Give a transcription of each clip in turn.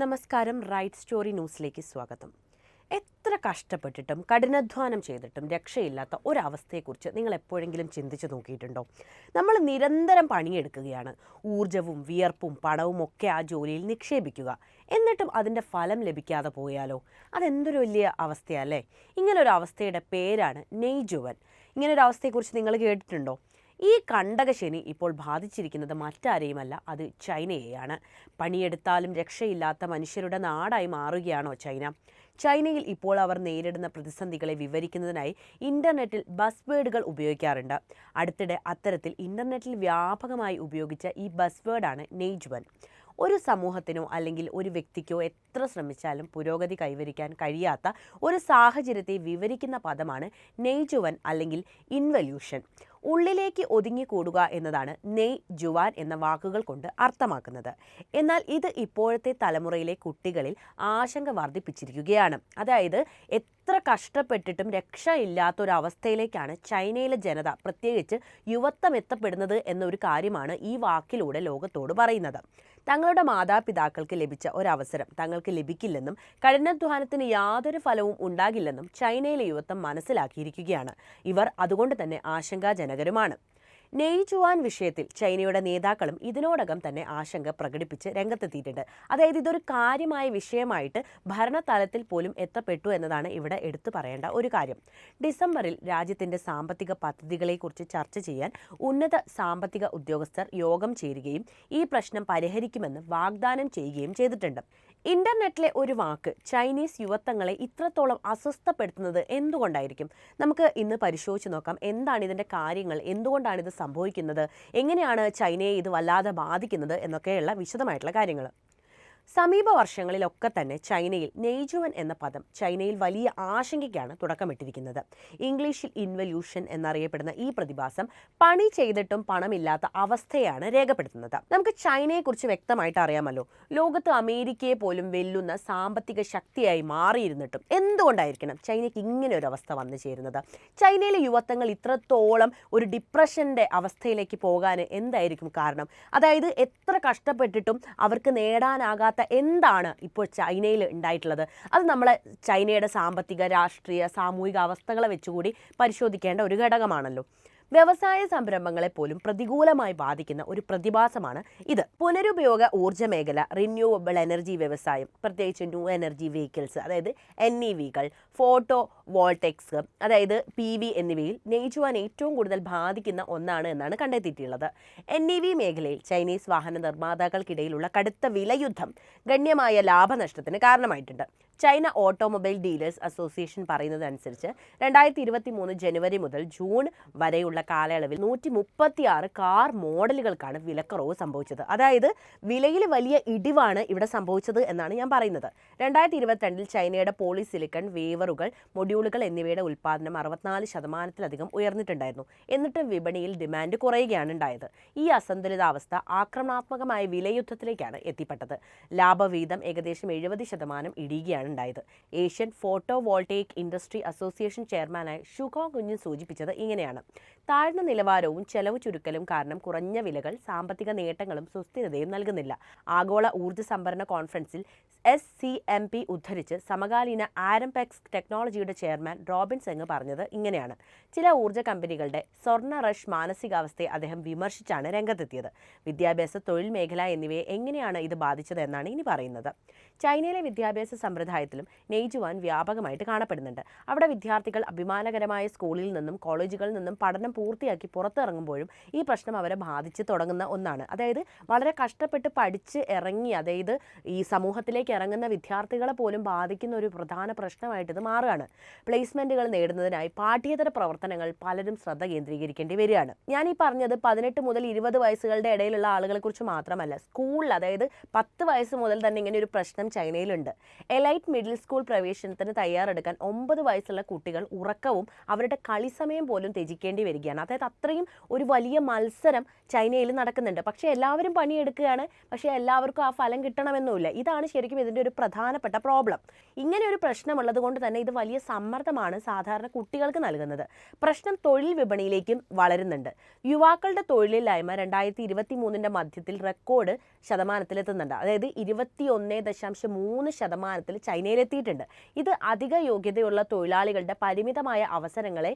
നമസ്കാരം. Right story ന്യൂസിലേക്ക് സ്വാഗതം. എത്ര കഷ്ടപ്പെട്ടിട്ടും കഠിനാധ്വാനം ചെയ്തിട്ടും രക്ഷയില്ലാത്ത ഒരവസ്ഥയെക്കുറിച്ച് നിങ്ങൾ എപ്പോഴെങ്കിലും ചിന്തിച്ചു നോക്കിയിട്ടുണ്ടോ? നമ്മൾ നിരന്തരം പണിയെടുക്കുകയാണ്. ഊർജവും വിയർപ്പും പണവും ഒക്കെ ആ ജോലിയിൽ നിക്ഷേപിക്കുക. എന്നിട്ടും അതിൻ്റെ ഫലം ലഭിക്കാതെ പോയാലോ? അതെന്തൊരു വലിയ അവസ്ഥയല്ലേ? ഇങ്ങനൊരു അവസ്ഥയുടെ പേരാണ് നെയ്ജുവൻ. ഇങ്ങനൊരു അവസ്ഥയെക്കുറിച്ച് നിങ്ങൾ കേട്ടിട്ടുണ്ടോ? ഈ കണ്ടകശനി ഇപ്പോൾ ബാധിച്ചിരിക്കുന്നത് മറ്റാരെയുമല്ല, അത് ചൈനയെയാണ്. പണിയെടുത്താലും രക്ഷയില്ലാത്ത മനുഷ്യരുടെ നാടായി മാറുകയാണോ ചൈന? ചൈനയിൽ ഇപ്പോൾ അവർ നേരിടുന്ന പ്രതിസന്ധികളെ വിവരിക്കുന്നതിനായി ഇൻ്റർനെറ്റിൽ ബസ് വേർഡുകൾ ഉപയോഗിക്കാറുണ്ട്. അടുത്തിടെ അത്തരത്തിൽ ഇൻ്റർനെറ്റിൽ വ്യാപകമായി ഉപയോഗിച്ച ഈ ബസ് വേർഡാണ് നെയ്ജുവൻ. ഒരു സമൂഹത്തിനോ അല്ലെങ്കിൽ ഒരു വ്യക്തിക്കോ എത്ര ശ്രമിച്ചാലും പുരോഗതി കൈവരിക്കാൻ കഴിയാത്ത ഒരു സാഹചര്യത്തെ വിവരിക്കുന്ന പദമാണ് നെയ്ജുവൻ അല്ലെങ്കിൽ ഇൻവല്യൂഷൻ. ഉള്ളിലേക്ക് ഒതുങ്ങിക്കൂടുക എന്നതാണ് നെയ് ജുവാൻ എന്ന വാക്കുകൾ കൊണ്ട് അർത്ഥമാക്കുന്നത്. എന്നാൽ ഇത് ഇപ്പോഴത്തെ തലമുറയിലെ കുട്ടികളിൽ ആശങ്ക വർദ്ധിപ്പിച്ചിരിക്കുകയാണ്. അതായത് എത്ര കഷ്ടപ്പെട്ടിട്ടും രക്ഷയില്ലാത്തൊരവസ്ഥയിലേക്കാണ് ചൈനയിലെ ജനത, പ്രത്യേകിച്ച് യുവത്വം എത്തപ്പെടുന്നത് എന്നൊരു കാര്യമാണ് ഈ വാക്കിലൂടെ ലോകത്തോട് പറയുന്നത്. തങ്ങളുടെ മാതാപിതാക്കൾക്ക് ലഭിച്ച ഒരവസരം തങ്ങൾക്ക് ലഭിക്കില്ലെന്നും കഠിനാധ്വാനത്തിന് യാതൊരു ഫലവും ഉണ്ടാകില്ലെന്നും ചൈനയിലെ യുവത്വം മനസ്സിലാക്കിയിരിക്കുകയാണ്. ഇവർ അതുകൊണ്ട് തന്നെ ആശങ്കാജനകരുമാണ്. നെയ്ജുവാൻ വിഷയത്തിൽ ചൈനയുടെ നേതാക്കളും ഇതിനോടകം തന്നെ ആശങ്ക പ്രകടിപ്പിച്ച് രംഗത്തെത്തിയിട്ടുണ്ട്. അതായത് ഇതൊരു കാര്യമായ വിഷയമായിട്ട് ഭരണതലത്തിൽ പോലും എത്തപ്പെട്ടു എന്നതാണ് ഇവിടെ എടുത്തു പറയേണ്ട ഒരു കാര്യം. ഡിസംബറിൽ രാജ്യത്തിൻ്റെ സാമ്പത്തിക പദ്ധതികളെക്കുറിച്ച് ചർച്ച ചെയ്യാൻ ഉന്നത സാമ്പത്തിക ഉദ്യോഗസ്ഥർ യോഗം ചേരുകയും ഈ പ്രശ്നം പരിഹരിക്കുമെന്ന് വാഗ്ദാനം ചെയ്യുകയും ചെയ്തിട്ടുണ്ട്. ഇന്റർനെറ്റിലെ ഒരു വാക്ക് ചൈനീസ് യുവത്വങ്ങളെ ഇത്രത്തോളം അസ്വസ്ഥപ്പെടുത്തുന്നത് എന്തുകൊണ്ടായിരിക്കും? നമുക്ക് ഇന്ന് പരിശോധിച്ച് നോക്കാം. എന്താണ് ഇതിൻ്റെ കാര്യങ്ങൾ, എന്തുകൊണ്ടാണ് ഇത് സംഭവിക്കുന്നത്, എങ്ങനെയാണ് ചൈനയെ ഇത് വല്ലാതെ ബാധിക്കുന്നത് എന്നൊക്കെയുള്ള വിശദമായിട്ടുള്ള കാര്യങ്ങൾ. സമീപ വർഷങ്ങളിലൊക്കെ തന്നെ ചൈനയിൽ നെയ്ജുവൻ എന്ന പദം ചൈനയിൽ വലിയ ആശങ്കയ്ക്കാണ് തുടക്കമിട്ടിരിക്കുന്നത്. ഇംഗ്ലീഷിൽ ഇൻവല്യൂഷൻ എന്നറിയപ്പെടുന്ന ഈ പ്രതിഭാസം പണി ചെയ്തിട്ടും പണമില്ലാത്ത അവസ്ഥയാണ് രേഖപ്പെടുത്തുന്നത്. നമുക്ക് ചൈനയെക്കുറിച്ച് വ്യക്തമായിട്ട് അറിയാമല്ലോ. ലോകത്ത് അമേരിക്കയെ പോലും വെല്ലുന്ന സാമ്പത്തിക ശക്തിയായി മാറിയിരുന്നിട്ടും എന്തുകൊണ്ടായിരിക്കണം ചൈനയ്ക്ക് ഇങ്ങനെ ഒരു അവസ്ഥ വന്നു ചേരുന്നത്? ചൈനയിലെ യുവത്വങ്ങൾ ഇത്രത്തോളം ഒരു ഡിപ്രഷൻ്റെ അവസ്ഥയിലേക്ക് പോകാൻ എന്തായിരിക്കും കാരണം? അതായത് എത്ര കഷ്ടപ്പെട്ടിട്ടും അവർക്ക് നേടാനാകാത്ത എന്താണ് ഇപ്പോൾ ചൈനയിൽ ഉണ്ടായിട്ടുള്ളത്? അത് നമ്മൾ ചൈനയുടെ സാമ്പത്തിക, രാഷ്ട്രീയ, സാമൂഹിക അവസ്ഥകളെ വെച്ചുകൂടി പരിശോധിക്കേണ്ട ഒരു ഘടകമാണല്ലോ. വ്യവസായ സംരംഭങ്ങളെ പോലും പ്രതികൂലമായി ബാധിക്കുന്ന ഒരു പ്രതിഭാസമാണ് ഇത്. പുനരുപയോഗ ഊർജ്ജ മേഖല, റിന്യൂവബിൾ എനർജി വ്യവസായം, പ്രത്യേകിച്ച് ന്യൂ എനർജി വെഹിക്കിൾസ്, അതായത് NEVകൾ, ഫോട്ടോ വോൾടെക്സ്, അതായത് PV എന്നിവയിൽ നെയ്ജുവാൻ ഏറ്റവും കൂടുതൽ ബാധിക്കുന്ന ഒന്നാണ് എന്നാണ് കണ്ടെത്തിയിട്ടുള്ളത്. NEV മേഖലയിൽ ചൈനീസ് വാഹന നിർമ്മാതാക്കൾക്കിടയിലുള്ള കടുത്ത വിലയുദ്ധം ഗണ്യമായ ലാഭനഷ്ടത്തിന് കാരണമായിട്ടുണ്ട്. ചൈന ഓട്ടോമൊബൈൽ ഡീലേഴ്സ് അസോസിയേഷൻ പറയുന്നതനുസരിച്ച് 2023 ജനുവരി മുതൽ ജൂൺ വരെയുള്ള കാലയളവിൽ 136 കാർ മോഡലുകൾക്കാണ് വിലക്കുറവ് സംഭവിച്ചത്. അതായത് വിലയിൽ വലിയ ഇടിവാണ് ഇവിടെ സംഭവിച്ചത് എന്നാണ് ഞാൻ പറയുന്നത്. 2022 ചൈനയുടെ പോളിസിലിക്കൺ, വേവറുകൾ, മൊഡ്യൂളുകൾ എന്നിവയുടെ ഉൽപ്പാദനം 64% ഉയർന്നിട്ടുണ്ടായിരുന്നു. എന്നിട്ടും വിപണിയിൽ ഡിമാൻഡ് കുറയുകയാണ് ഉണ്ടായത്. ഈ അസന്തുലിതാവസ്ഥ ആക്രമണാത്മകമായ വിലയുദ്ധത്തിലേക്കാണ് എത്തിപ്പെട്ടത്. ലാഭവീതം ഏകദേശം 70% ഇടിയുകയാണ് ഉണ്ടായത്. Asian photo voltaic industry association ചെയർമാനായ ഷുഖോ കുഞ്ഞൻ സൂചിപ്പിച്ചത് ഇങ്ങനെയാണ്: താഴ്ന്ന നിലവാരവും ചെലവ് ചുരുക്കലും കാരണം കുറഞ്ഞ വിലകൾ സാമ്പത്തിക നേട്ടങ്ങളും സുസ്ഥിരതയും നൽകുന്നില്ല. ആഗോള ഊർജ്ജ സംഭരണ കോൺഫറൻസിൽ SCMP ഉദ്ധരിച്ച് സമകാലീന ആരംപെക്സ് ടെക്നോളജിയുടെ ചെയർമാൻ റോബിൻ സെങ് പറഞ്ഞത് ഇങ്ങനെയാണ്. ചില ഊർജ്ജ കമ്പനികളുടെ സ്വർണ്ണ റഷ് മാനസികാവസ്ഥയെ അദ്ദേഹം വിമർശിച്ചാണ് രംഗത്തെത്തിയത്. വിദ്യാഭ്യാസ, തൊഴിൽ മേഖല എന്നിവയെ എങ്ങനെയാണ് ഇത് ബാധിച്ചത് എന്നാണ് ഇനി പറയുന്നത്. ചൈനയിലെ വിദ്യാഭ്യാസ സമ്പ്രദായത്തിലും നെയ്ജുവാൻ വ്യാപകമായിട്ട് കാണപ്പെടുന്നുണ്ട്. അവിടെ വിദ്യാർത്ഥികൾ അഭിമാനകരമായ സ്കൂളിൽ നിന്നും കോളേജുകളിൽ നിന്നും പഠനം പൂർത്തിയാക്കി പുറത്തിറങ്ങുമ്പോഴും ഈ പ്രശ്നം അവരെ ബാധിച്ച് തുടങ്ങുന്ന ഒന്നാണ്. അതായത് വളരെ കഷ്ടപ്പെട്ട് പഠിച്ച് ഇറങ്ങി, അതായത് ഈ സമൂഹത്തിലേക്ക് ഇറങ്ങുന്ന വിദ്യാർത്ഥികളെ പോലും ബാധിക്കുന്ന ഒരു പ്രധാന പ്രശ്നമായിട്ട് ഇത് മാറുകയാണ്. പ്ലേസ്മെൻറ്റുകൾ നേടുന്നതിനായി പാഠ്യേതര പ്രവർത്തനങ്ങൾ പലരും ശ്രദ്ധ കേന്ദ്രീകരിക്കേണ്ടി വരികയാണ്. ഞാൻ ഈ പറഞ്ഞത് 18 മുതൽ 20 വയസ്സുകളുടെ ഇടയിലുള്ള ആളുകളെ കുറിച്ച് മാത്രമല്ല. സ്കൂളിൽ, അതായത് 10 വയസ്സ് മുതൽ തന്നെ ഇങ്ങനെ ഒരു പ്രശ്നം ചൈനയിലുണ്ട്. എലൈറ്റ് മിഡിൽ സ്കൂൾ പ്രവേശനത്തിന് തയ്യാറെടുക്കാൻ 9 വയസ്സുള്ള കുട്ടികൾ ഉറക്കവും അവരുടെ കളിസമയം പോലും ത്യജിക്കേണ്ടി വരികയാണ്. അതായത് അത്രയും ഒരു വലിയ മത്സരം ചൈനയിൽ നടക്കുന്നുണ്ട്. പക്ഷേ എല്ലാവരും പണിയെടുക്കുകയാണ്, പക്ഷേ എല്ലാവർക്കും ആ ഫലം കിട്ടണമെന്നുമില്ല. ഇതാണ് ശരിക്കും ഇതിൻ്റെ ഒരു പ്രധാനപ്പെട്ട പ്രോബ്ലം. ഇങ്ങനെ ഒരു പ്രശ്നമുള്ളത് കൊണ്ട് തന്നെ ഇത് വലിയ സമ്മർദ്ദമാണ് സാധാരണ കുട്ടികൾക്ക് നൽകുന്നത്. പ്രശ്നം തൊഴിൽ വിപണിയിലേക്കും വളരുന്നുണ്ട്. യുവാക്കളുടെ തൊഴിലില്ലായ്മ 2023 മധ്യത്തിൽ റെക്കോർഡ് ശതമാനത്തിലെത്തുന്നുണ്ട്. അതായത് 21.3% ചൈനയിലെത്തിയിട്ടുണ്ട്. ഇത് അധിക യോഗ്യതയുള്ള തൊഴിലാളികളുടെ പരിമിതമായ അവസരങ്ങളെ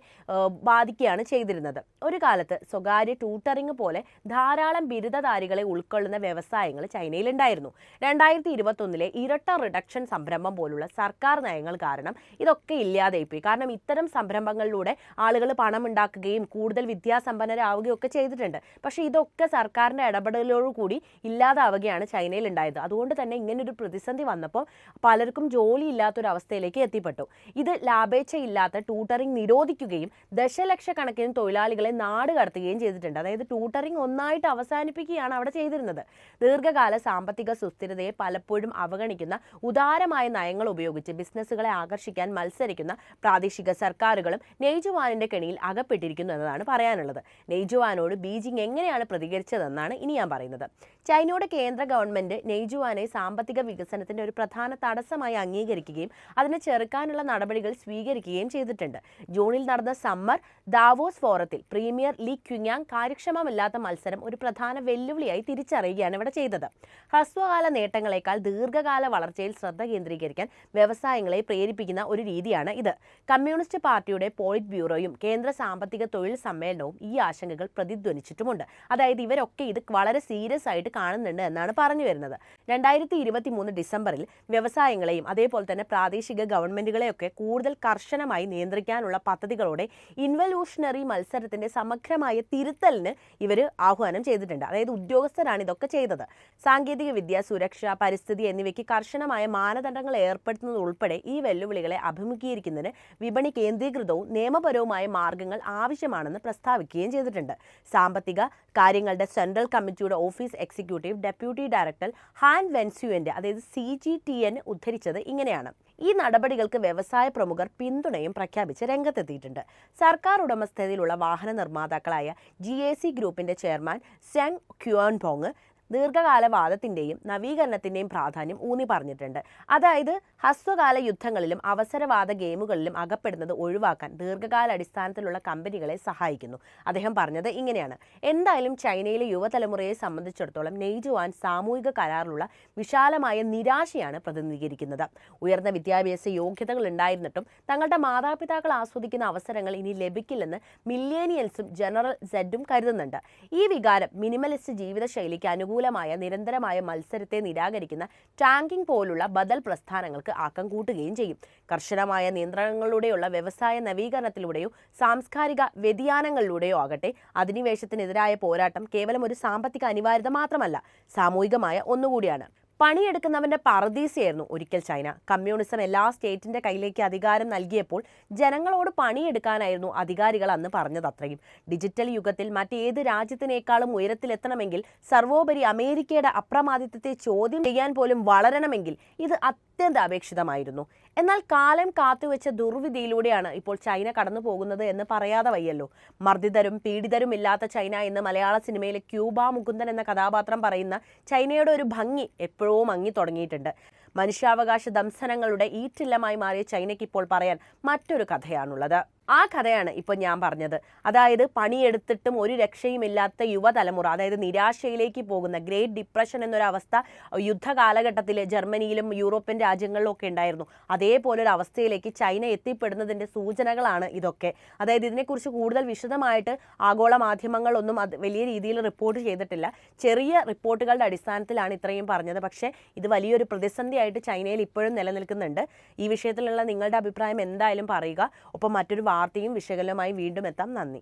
ബാധിക്കുകയാണ് ചെയ്തിരുന്നത്. ഒരു കാലത്ത് സ്വകാര്യ ട്യൂട്ടറിംഗ് പോലെ ധാരാളം ബിരുദധാരികളെ ഉൾക്കൊള്ളുന്ന വ്യവസായങ്ങൾ ചൈനയിലുണ്ടായിരുന്നു. 2021 ഇരട്ട റിഡക്ഷൻ സംരംഭം പോലുള്ള സർക്കാർ നയങ്ങൾ കാരണം ഇതൊക്കെ ഇല്ലാതെയിപ്പോയി. കാരണം ഇത്തരം സംരംഭങ്ങളിലൂടെ ആളുകൾ പണം ഉണ്ടാക്കുകയും കൂടുതൽ വിദ്യാസമ്പന്നരാവുകയും ഒക്കെ ചെയ്തിട്ടുണ്ട്. പക്ഷേ ഇതൊക്കെ സർക്കാരിൻ്റെ ഇടപെടലോടുകൂടി ഇല്ലാതാവുകയാണ് ചൈനയിൽ ഉണ്ടായത്. അതുകൊണ്ട് തന്നെ ഇങ്ങനൊരു പ്രതിസന്ധി വന്നപ്പോൾ പലർക്കും ജോലി ഇല്ലാത്തൊരവസ്ഥയിലേക്ക് എത്തിപ്പെട്ടു. ഇത് ലാഭേച്ഛയില്ലാത്ത ട്യൂട്ടറിംഗ് നിരോധിക്കുകയും ദശലക്ഷക്കണക്കിന് തൊഴിലാളികളെ നാട് കടത്തുകയും ചെയ്തിട്ടുണ്ട്. അതായത് ട്യൂട്ടറിംഗ് ഒന്നായിട്ട് അവസാനിപ്പിക്കുകയാണ് അവിടെ ചെയ്തിരുന്നത്. ദീർഘകാല സാമ്പത്തിക സുസ്ഥിരതയെ പലപ്പോഴും അവഗണിക്കുന്ന ഉദാരമായ നയങ്ങൾ ഉപയോഗിച്ച് ബിസിനസ്സുകളെ ആകർഷിക്കാൻ മത്സരിക്കുന്ന പ്രാദേശിക സർക്കാരുകളും നെയ്ജുവാനിന്റെ കെണിയിൽ അകപ്പെട്ടിരിക്കുന്നു എന്നതാണ് പറയാനുള്ളത്. നെയ്ജുവാനോട് ബീജിംഗ് എങ്ങനെയാണ് പ്രതികരിച്ചതെന്നാണ് ഇനി ഞാൻ പറയുന്നത്. ചൈനയുടെ കേന്ദ്ര ഗവൺമെന്റ് നെയ്ജുവാനെ സാമ്പത്തിക വികസനത്തിന്റെ ഒരു പ്രധാന തടസ്സമായി അംഗീകരിക്കുകയും അതിനെ ചെറുക്കാനുള്ള നടപടികൾ സ്വീകരിക്കുകയും ചെയ്തിട്ടുണ്ട്. ജൂണിൽ നടന്ന സമ്മർ ദാവോസ് ഫോറത്തിൽ പ്രീമിയർ ലീ ക്യുങ്ങാങ് കാര്യക്ഷമമല്ലാത്ത മത്സരം ഒരു പ്രധാന വെല്ലുവിളിയായി തിരിച്ചറിയുകയാണ് ഇവിടെ ചെയ്തത്. ഹ്രസ്വകാല നേട്ടങ്ങളെക്കാൾ ദീർഘകാല വളർച്ചയിൽ ശ്രദ്ധ കേന്ദ്രീകരിക്കാൻ വ്യവസായങ്ങളെ പ്രേരിപ്പിക്കുന്ന ഒരു രീതിയാണ് ഇത്. കമ്മ്യൂണിസ്റ്റ് പാർട്ടിയുടെ പോളിറ്റ് ബ്യൂറോയും കേന്ദ്ര സാമ്പത്തിക തൊഴിൽ സമ്മേളനവും ഈ ആശങ്കകൾ പ്രതിധ്വനിച്ചിട്ടുമുണ്ട്. അതായത് ഇവരൊക്കെ ഇത് വളരെ സീരിയസ് ആയിട്ട് കാണുന്നുണ്ട് എന്നാണ് പറഞ്ഞു വരുന്നത്. 2023 ഡിസംബറിൽ വ്യവസായങ്ങളെയും അതേപോലെ തന്നെ പ്രാദേശിക ഗവൺമെന്റുകളെയൊക്കെ കൂടുതൽ കർശനമായി നിയന്ത്രിക്കാനുള്ള പദ്ധതികളോടെ ഇൻവല്യൂഷണറി മത്സരത്തിന്റെ സമഗ്രമായ തിരുത്തലിന് ഇവർ ആഹ്വാനം ചെയ്തിട്ടുണ്ട്. അതായത് ഉദ്യോഗസ്ഥരാണ് ഇതൊക്കെ ചെയ്തത്. സാങ്കേതിക വിദ്യ, സുരക്ഷ, പരിസ്ഥിതി എന്നിവയ്ക്ക് കർശനമായ മാനദണ്ഡങ്ങൾ ഏർപ്പെടുത്തുന്നത് ഉൾപ്പെടെ ഈ വെല്ലുവിളികളെ അഭിമുഖീകരിക്കുന്നതിന് വിപണി കേന്ദ്രീകൃതവും നിയമപരവുമായ മാർഗങ്ങൾ ആവശ്യമാണെന്ന് പ്രസ്താവിക്കുകയും ചെയ്തിട്ടുണ്ട്. സാമ്പത്തിക കാര്യങ്ങളുടെ സെൻട്രൽ കമ്മിറ്റിയുടെ office executive deputy director Han വെൻസ്യുവിന്റെ അതായത് CGTN ഉദ്ധരിച്ചത് ഇങ്ങനെയാണ്: ഈ നടപടികൾക്ക് വ്യവസായ പ്രമുഖർ പിന്തുണയും പ്രഖ്യാപിച്ച് രംഗത്തെത്തിയിട്ടുണ്ട്. സർക്കാർ ഉടമസ്ഥതയിലുള്ള വാഹന നിർമ്മാതാക്കളായ GAC ഗ്രൂപ്പിന്റെ ചെയർമാൻ സെങ് ക്യുവാൻപോങ് ദീർഘകാലവാദത്തിൻ്റെയും നവീകരണത്തിൻ്റെയും പ്രാധാന്യം ഊന്നി പറഞ്ഞിട്ടുണ്ട്. അതായത് ഹ്രസ്വകാല യുദ്ധങ്ങളിലും അവസരവാദ ഗെയിമുകളിലും അകപ്പെടുന്നത് ഒഴിവാക്കാൻ ദീർഘകാല അടിസ്ഥാനത്തിലുള്ള കമ്പനികളെ സഹായിക്കുന്നു. അദ്ദേഹം പറഞ്ഞത് ഇങ്ങനെയാണ്: എന്തായാലും ചൈനയിലെ യുവതലമുറയെ സംബന്ധിച്ചിടത്തോളം നെയ്ജുവാൻ സാമൂഹിക കരാറിലുള്ള വിശാലമായ നിരാശയാണ് പ്രതിനിധീകരിക്കുന്നത്. ഉയർന്ന വിദ്യാഭ്യാസ യോഗ്യതകൾ ഉണ്ടായിരുന്നിട്ടും തങ്ങളുടെ മാതാപിതാക്കൾ ആസ്വദിക്കുന്ന അവസരങ്ങൾ ഇനി ലഭിക്കില്ലെന്ന് മില്ലേനിയൽസും ജനറൽ സെഡും കരുതുന്നുണ്ട്. ഈ വികാരം മിനിമലിസ്റ്റ് ജീവിതശൈലിക്ക് അനുകൂലമായ നിരന്തരമായ മത്സരത്തെ നിരാകരിക്കുന്ന ടാങ്കിംഗ് പോലുള്ള ബദൽ പ്രസ്ഥാനങ്ങൾക്ക് ആക്കം കൂട്ടുകയും ചെയ്യും. കർശനമായ നിയന്ത്രണങ്ങളിലൂടെയുള്ള വ്യവസായ നവീകരണത്തിലൂടെയോ സാംസ്കാരിക വ്യതിയാനങ്ങളിലൂടെയോ ആകട്ടെ, അധിനിവേശത്തിനെതിരായ പോരാട്ടം കേവലം ഒരു സാമ്പത്തിക അനിവാര്യത മാത്രമല്ല, സാമൂഹികമായ ഒന്നുകൂടിയാണ്. പണിയെടുക്കുന്നവന്റെ പറദീസയായിരുന്നു ഒരിക്കൽ ചൈന. കമ്മ്യൂണിസം എല്ലാ സ്റ്റേറ്റിന്റെ കയ്യിലേക്ക് അധികാരം നൽകിയപ്പോൾ ജനങ്ങളോട് പണിയെടുക്കാനായിരുന്നു അധികാരികൾ അന്ന് പറഞ്ഞത് അത്രയും. ഡിജിറ്റൽ യുഗത്തിൽ മറ്റേത് രാജ്യത്തിനേക്കാളും ഉയരത്തിലെത്തണമെങ്കിൽ, സർവോപരി അമേരിക്കയുടെ അപ്രമാദിത്വത്തെ ചോദ്യം ചെയ്യാൻ പോലും വളരണമെങ്കിൽ ഇത് അത്യന്താപേക്ഷിതമായിരുന്നു. എന്നാൽ കാലം കാത്തുവെച്ച ദുർവിധിയിലൂടെയാണ് ഇപ്പോൾ ചൈന കടന്നു പോകുന്നത് എന്ന് പറയാതെ വയ്യല്ലോ. മർദ്ദിതരും പീഡിതരുമില്ലാത്ത ചൈന എന്ന് മലയാള സിനിമയിലെ ക്യൂബ മുകുന്ദൻ എന്ന കഥാപാത്രം പറയുന്ന ചൈനയുടെ ഒരു ഭംഗി എപ്പോഴോ മങ്ങി തുടങ്ങിയിട്ടുണ്ട്. മനുഷ്യാവകാശ ദംശനങ്ങളുടെ ഈറ്റില്ലമായി മാറിയ ചൈനയ്ക്ക് ഇപ്പോൾ പറയാൻ മറ്റൊരു കഥയാണുള്ളത്. ആ കഥയാണ് ഇപ്പോൾ ഞാൻ പറഞ്ഞത്. അതായത് പണിയെടുത്തിട്ടും ഒരു രക്ഷയുമില്ലാത്ത യുവതലമുറ, അതായത് നിരാശയിലേക്ക് പോകുന്ന ഗ്രേറ്റ് ഡിപ്രഷൻ എന്നൊരവസ്ഥ യുദ്ധകാലഘട്ടത്തിൽ ജർമ്മനിയിലും യൂറോപ്യൻ രാജ്യങ്ങളിലും ഒക്കെ ഉണ്ടായിരുന്നു. അതേപോലൊരു അവസ്ഥയിലേക്ക് ചൈന എത്തിപ്പെടുന്നതിൻ്റെ സൂചനകളാണ് ഇതൊക്കെ. അതായത് ഇതിനെക്കുറിച്ച് കൂടുതൽ വിശദമായിട്ട് ആഗോള മാധ്യമങ്ങളൊന്നും അത് വലിയ രീതിയിൽ റിപ്പോർട്ട് ചെയ്തിട്ടില്ല. ചെറിയ റിപ്പോർട്ടുകളുടെ അടിസ്ഥാനത്തിലാണ് ഇത്രയും പറഞ്ഞത്. പക്ഷേ ഇത് വലിയൊരു പ്രതിസന്ധിയായിട്ട് ചൈനയിൽ ഇപ്പോഴും നിലനിൽക്കുന്നുണ്ട്. ഈ വിഷയത്തിലുള്ള നിങ്ങളുടെ അഭിപ്രായം എന്തായാലും പറയുക. ഒപ്പം മറ്റൊരു വാർത്തയും വിശകലനവുമായി വീണ്ടും എത്താം. നന്ദി.